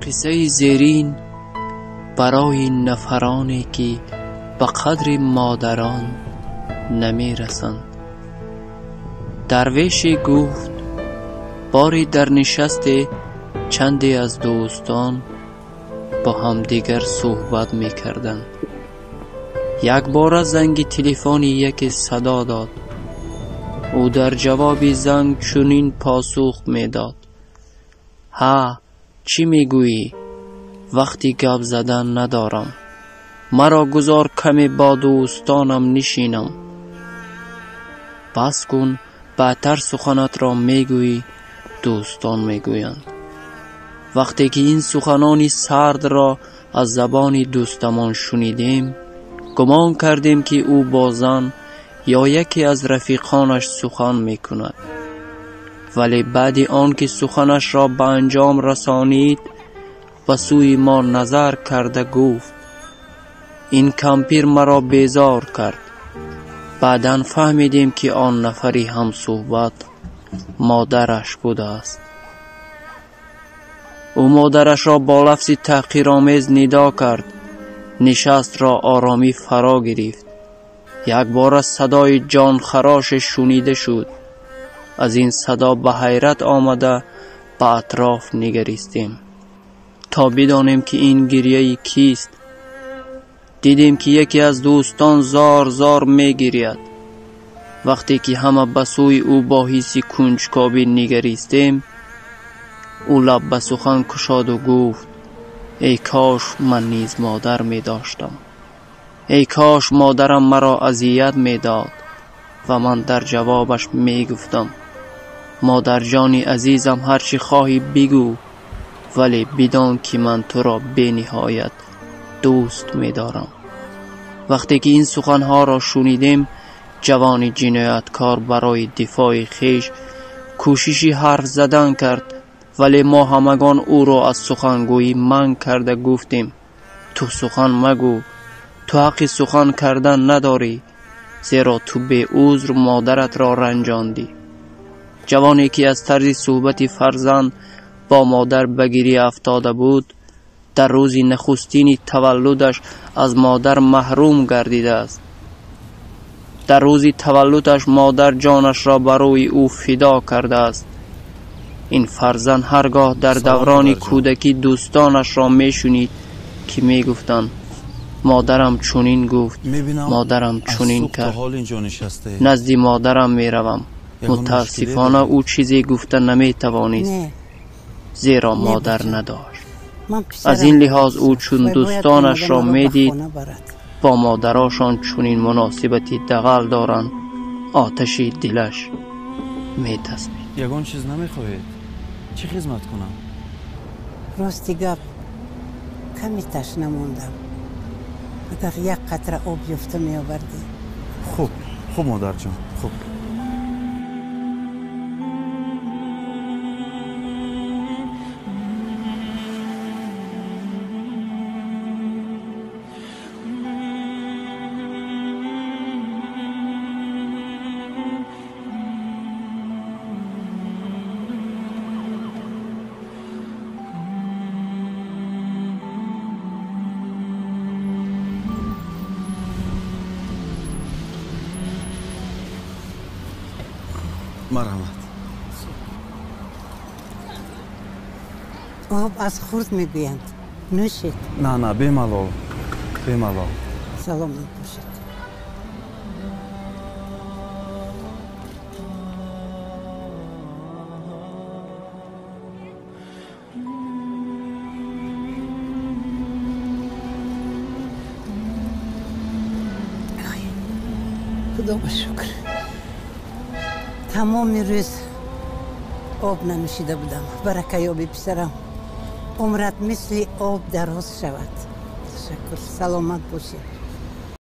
قصه زیرین برای نفرانی که به قدر مادران نمی رسند. درویشی گفت باری در نشست چندی از دوستان با هم دیگر صحبت می کردند. یک بار زنگ تلفنی یکی صدا داد. او در جواب زنگ چنین پاسخ می داد: ها، چی می گویی؟ وقتی گپ زدن ندارم. مرا گذار کمی با دوستانم نشینم. بس کن، بهتر سخنت را می گویی. دوستان می گویند. وقتی که این سخنانی سرد را از زبان دوستمان شنیدیم، گمان کردیم که او با زن یا یکی از رفیقانش سخن می کند. ولی بعد آن که سخنش را به انجام رسانید و سوی ما نظر کرده گفت: این کمپیر مرا بیزار کرد. بعداً فهمیدیم که آن نفری هم صحبت مادرش بوده است. او مادرش را با لفظ تحقیرآمیز ندا کرد. نشست را آرامی فرا گرفت. یک بار صدای جان خراش شنیده شد. از این صدا به حیرت آمده به اطراف نگریستیم تا بدانیم که این گریه کیست. دیدیم که یکی از دوستان زار زار می گرید. وقتی که همه به سوی او با حس کنجکاوی نگریستیم، او لب به سخن گشاد و گفت: ای کاش من نیز مادر می داشتم. ای کاش مادرم مرا اذیت می داد. و من در جوابش می گفتم: مادر جانی عزیزم، هرچی خواهی بگو، ولی بدان که من تو را بی نهایت دوست می دارم. وقتی که این سخنها را شنیدیم، جوان جنایتکار برای دفاع خیش کوششی حرف زدن کرد، ولی ما همگان او را از سخنگویی منع کرده گفتیم: تو سخن مگو، تو حق سخن کردن نداری، زیرا تو به عذر مادرت را رنجاندی. جوانی که از طرز صحبت فرزند با مادر به گریه افتاده بود، در روز نخستین تولدش از مادر محروم گردیده است. در روز تولدش مادر جانش را برای او فدا کرده است. این فرزند هرگاه در دوران کودکی دوستانش را می شنید که می گفتند: مادرم چنین گفت، مادرم چنین کرد، نزد مادرم می روم. متاسفانه او چیزی گفته نمی توانست، زیرا مادر نداشت. از این لحاظ او چون دوستانش را می دید با مادراشان چنین مناسبتی دغل دارند، آتش دلش می تسبید. یگان چیز نمی خواهید؟ چی خدمت کنم؟ راستی گپ کمی تشنه موندم. اگر یک قطره آب یفته می آوردی. خوب مادر جان، خوب. مرحمت. آب از خورد میگویند، نوشید. نه بیمالال. سلامت باشید. خدا با شکر. تمام روز آب ننوشیده بودم. برکه یابی پسرم، عمرت مثل آب دراز شود. تشکر. سلامت باشید.